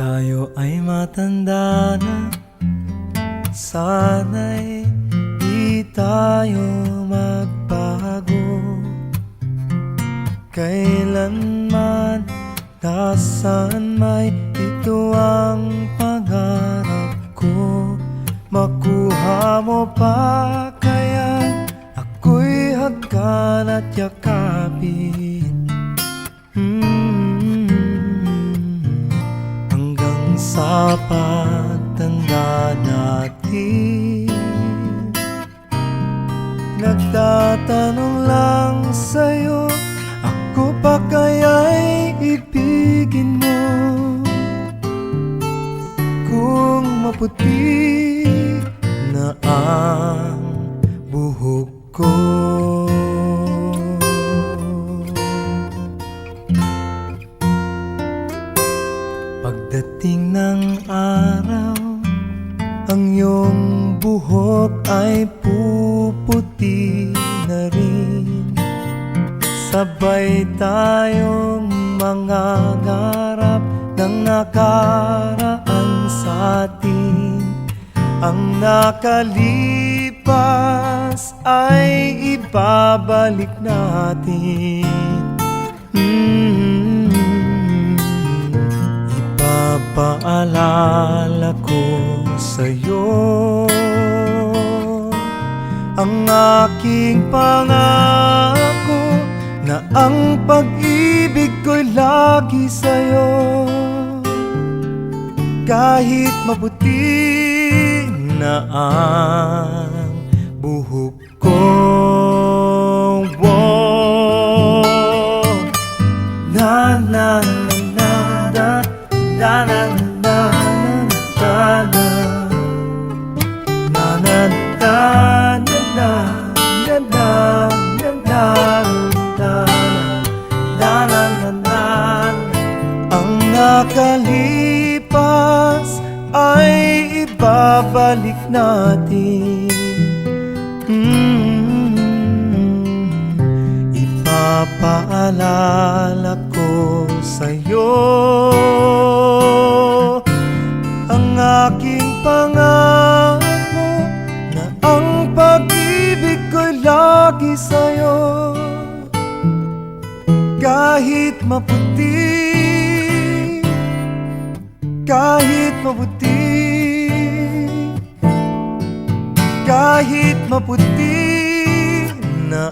Tayo ay matanda na, sana'y di tayo magbago. Kailanman, nasaan may ito ang pangarap ko. Makuha mo pa kaya ako'y hagkan at yakapin. Hanggang sa pagtanda natin, nagtatanong lang sa'yo, ako pa kaya'y ibigin mo? Kung maputi na ang buhok ko, pagdating ng araw, ang iyong buhok ay puputi na rin. Sabay tayong mangangarap ng nakaraan sa atin. Ang nakalipas ay ibabalik natin. Ipapaalala ko sa'yo ang aking pangako, na ang pag-ibig ko'y lagi sa'yo. Kahit maputi na ang buhok ko, na na na na na na na na na nakalipas ay ibabalik natin. Ipapaalala ko sa'yo ang aking pangako, na ang pag-ibig ko'y lagi sa'yo. Kahit maputi, kahit maputi, kahit maputi na